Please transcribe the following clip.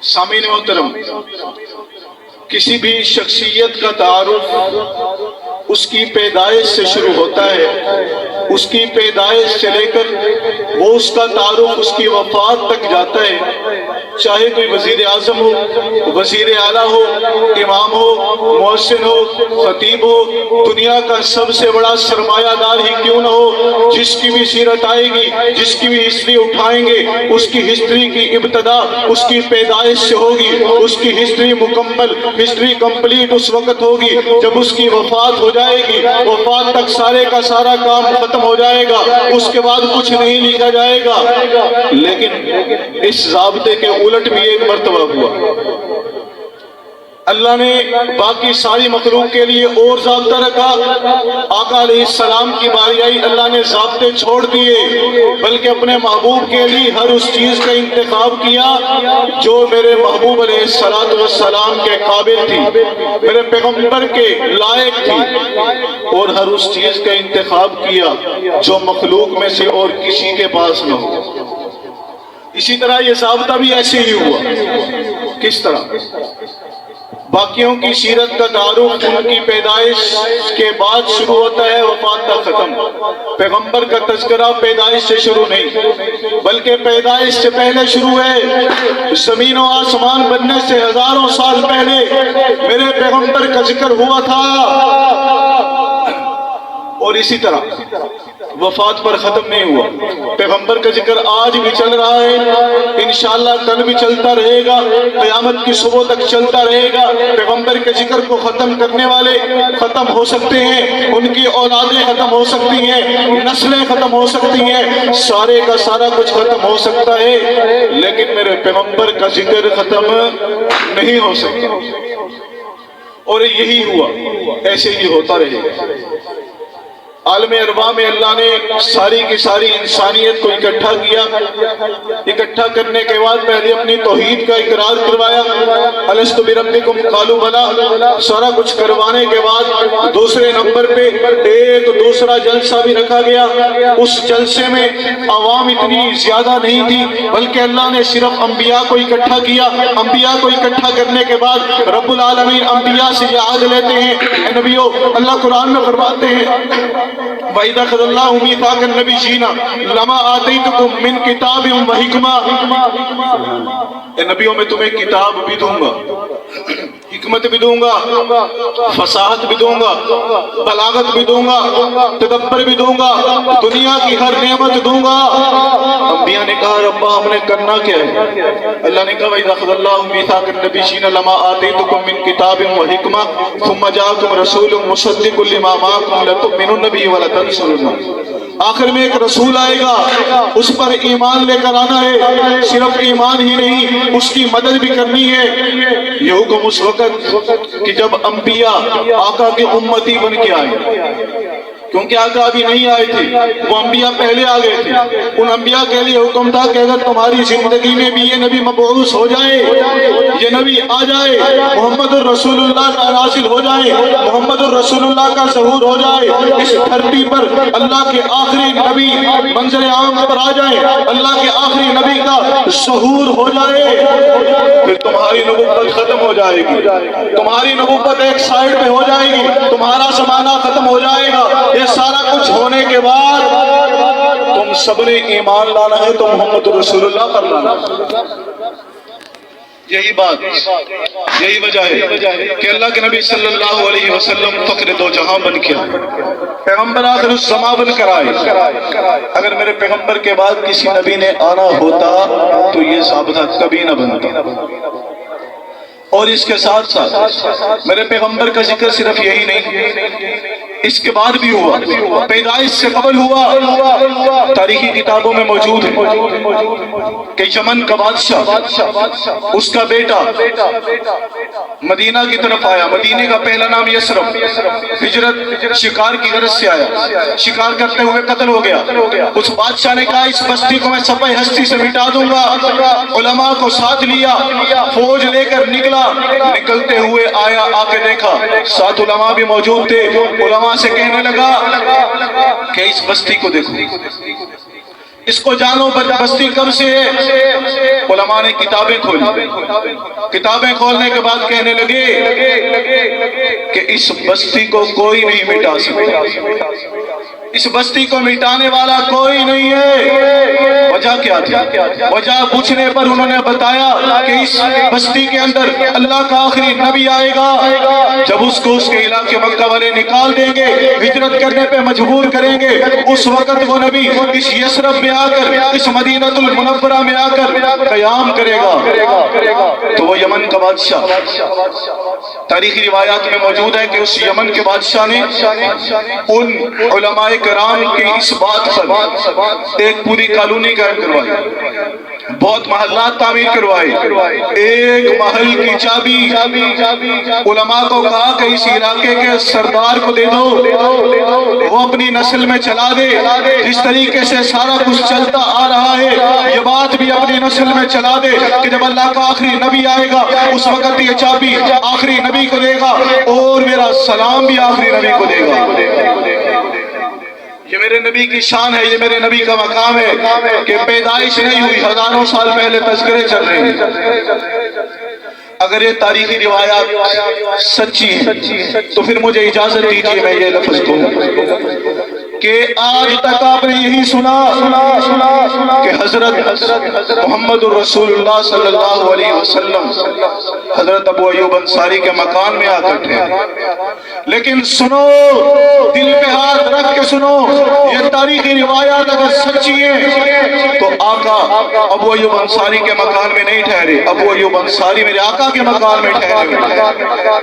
सामीन मोहतरम, किसी भी शख्सियत का तारुफ उसकी पैदाइश से शुरू होता है। उसकी पैदाइश से लेकर वो उसका तारुफ उसकी वफात तक जाता है। चाहे कोई वजीर आजम हो, वजीर आला हो, इमाम हो, मुहस्सिन हो, खतीब हो, दुनिया का सबसे बड़ा सरमायादार ही क्यों न हो, जिसकी भी सीरत आएगी, जिसकी भी हिस्ट्री उठाएंगे, उसकी हिस्ट्री की इब्तदा उसकी पैदाइश से होगी। उसकी हिस्ट्री मुकम्मल, हिस्ट्री कंप्लीट उस वक्त होगी जब उसकी वफात हो जाएगी। वफात तक सारे का सारा काम खत्म हो जाएगा, उसके बाद कुछ नहीं लिखा जाएगा। लेकिन इस ज़ाब्ते के उलट भी एक मर्तबा हुआ। अल्लाह ने बाकी सारी मखलूक के लिए और ज़ाब्ता रखा। आका अलैहिस्सलाम की बारी आई, अल्लाह ने ज़ाब्ते छोड़ दिए, बल्कि अपने महबूब के लिए हर उस चीज़ का इंतखाब किया जो मेरे महबूब अलैहिस्सलाम के काबिल थी, मेरे पैगंबर के लायक थी, और हर उस चीज़ का इंतखाब किया जो मखलूक में से और किसी के पास न हो। इसी तरह ये ज़ाब्ता भी ऐसे ही हुआ। किस तरह? बाकियों की सीरत का तारुफ उनकी पैदाइश के बाद शुरू होता है, वफात तक खत्म। पैगंबर का तज़किरा पैदाइश से शुरू नहीं, बल्कि पैदाइश से पहले शुरू है। ज़मीन और आसमान बनने से हजारों साल पहले मेरे पैगंबर का जिक्र हुआ था, और इसी तरह वफात पर खत्म नहीं हुआ। पैगंबर का जिक्र आज भी चल रहा है, इंशाअल्लाह कल भी चलता रहेगा, क़यामत की सुबह तक चलता रहेगा। पैगंबर के जिक्र को खत्म करने वाले खत्म हो सकते हैं, उनकी औलादें खत्म हो सकती हैं, नस्लें खत्म हो सकती हैं, सारे का सारा कुछ खत्म हो सकता है, लेकिन मेरे पैगंबर का जिक्र खत्म नहीं हो सकता। और यही हुआ, ऐसे ही होता रहेगा। आलमे अरबा में अल्लाह ने सारी की सारी इंसानियत को इकट्ठा किया। इकट्ठा करने के बाद पहले अपनी तौहीद का इकरार करवाया, अलस्तु बिरब्बिकुम क़ालू बला। सारा कुछ करवाने के बाद दूसरे नंबर पे एक दूसरा जलसा भी रखा गया। उस जलसे में आवाम इतनी ज्यादा नहीं थी, बल्कि अल्लाह ने सिर्फ अंबिया को इकट्ठा किया। अंबिया को इकट्ठा करने के बाद रब्बुल आलमीन अंबिया से याद लेते हैं। नबियों, अल्लाह कुरान में फरमाते हैं, वइज़ा ख़ज़ल्लाहु मीसाक़न नबिय्यीना लमा आतैतुकुम मिन किताबिन व हिकमा। नबियों, मैं तुम्हें किताब भी दूंगा, हिकमत भी दूंगा, फसाहत भी दूंगा, बलागत भी दूंगा, तदब्बर भी दूंगा, दुनिया की हर नेमत दूंगा। अंबिया ने कहा, रब्बा हमने करना क्या है? अल्लाह ने कहा, वइज़ा ख़ज़ल्लाहु मीसाक़न नबिय्यीना लमा आतैतुकुम मिन किताबिन व हिकमा सुम्मा जाअकुम रसूलुन मुसद्दिक़ुन लिमा माअकुम लतु'मिनुन बिही व लतंसुरुन्नहु। आखिर में एक रसूल आएगा, उस पर ईमान लेकर आना है। सिर्फ ईमान ही नहीं, उसकी मदद भी करनी है। ये हुक्म उस वक्त कि जब अंबिया आका के उम्मती बन के आए, क्योंकि आका अभी नहीं आए थे, वो अंबिया पहले आ गए थे। उन अंबिया के लिए हुक्म था कि अगर तुम्हारी जिंदगी में भी ये नबी मबऊस हो जाए, ये नबी आ जाए, मोहम्मदुर रसूलुल्लाह का नाज़िल हो जाए, मोहम्मदुर रसूलुल्लाह का ज़हूर हो जाए, इस धरती पर अल्लाह के आखिरी नबी मंज़र आम पर आ जाए, अल्लाह के आखिरी नबी का ज़हूर हो जाए, फिर तुम्हारी नबूवत खत्म हो जाएगी, तुम्हारी नबूवत एक साइड पे हो जाएगी, तुम्हारा ज़माना खत्म हो जाएगा। ये सारा कुछ होने के बाद तुम सबने ईमान लाना है तो मोहम्मद रसूलुल्लाह पर लाना है। यही बात, यही वजह है कि अल्लाह के नबी सल्लल्लाहु अलैहि वसल्लम फख्र दो जहां बन के आए, पैगंबर आखिर उस समा बन कर आए। अगर मेरे पैगंबर के बाद किसी नबी ने आना होता तो ये ज़ाब्ता कभी न बनता। और इसके साथ साथ मेरे पैगंबर का जिक्र सिर्फ यही नहीं, इसके बाद भी हुआ, पैदाइश से कबल हुआ। तारीखी किताबों में मौजूद है कि यमन का बादशाह, उसका बेटा मदीना की तरफ आया। मदीने का पहला नाम यसरब, हिजरत शिकार की गरज से आया, शिकार करते हुए कत्ल हो गया। उस बादशाह ने कहा, इस बस्ती को मैं सफाई हस्ती से मिटा दूंगा। उलमा को साथ लिया, फौज लेकर निकला। निकलते हुए आया, आके देखा साथ उलमा भी मौजूद थे। उलमा से कहने लगा कि इस बस्ती को देखो, اس کو جانو بستی کب سے ہے؟ علماء نے کتابیں کھولی، کتابیں کھولنے کے بعد کہنے لگے کہ اس بستی کو کوئی نہیں مٹا سکتا، اس بستی کو مٹانے والا کوئی نہیں ہے۔ وجہ کیا تھی؟ وجہ پوچھنے پر انہوں نے بتایا کہ اس بستی کے اندر اللہ کا آخری نبی آئے گا، جب اس کو اس کے علاقے مکہ والے نکال دیں گے، ہجرت کرنے پہ مجبور کریں گے، اس وقت وہ نبی اس یثرب میں آ کر، اس مدینہ المنورہ میں آ کر قیام کرے گا۔ تو وہ یمن کا بادشاہ، تاریخی روایات میں موجود ہے کہ اس یمن کے بادشاہ نے ان علماء کرام کی اس بات پر ایک پوری کالونی قائم کروائی، بہت محلات تعمیر کروائے، ایک محل کی چابی علماء کو کہا کہ اس علاقے کے سردار کو دے دو، وہ اپنی نسل میں چلا دے، جس طریقے سے سارا کچھ چلتا آ رہا ہے یہ بات بھی اپنی نسل میں چلا دے کہ جب اللہ کا آخری نبی آئے گا اس وقت یہ چابی آخری نبی کو دے گا اور میرا سلام بھی آخری نبی کو دے گا۔ یہ میرے نبی کی شان ہے، یہ میرے نبی کا مقام ہے کہ پیدائش نہیں ہوئی، ہزاروں سال پہلے تذکرے چل رہے ہیں۔ اگر یہ تاریخی روایات سچی ہیں تو پھر مجھے اجازت دیجیے میں یہ لفظ کہوں کہ آج تک آپ نے یہی سنا کہ حضرت محمد الرسول اللہ صلی اللہ علیہ وسلم حضرت ابو ایوب انصاری کے مکان میں آ کر تھے، لیکن سنو، دل پہ ہاتھ رکھ کے سنو، یہ تاریخی روایات اگر سچی ہیں تو آقا ابو ایوب انصاری کے مکان میں نہیں ٹھہرے، ابو ایوب انصاری میرے آقا کے مکان میں ٹھہرے۔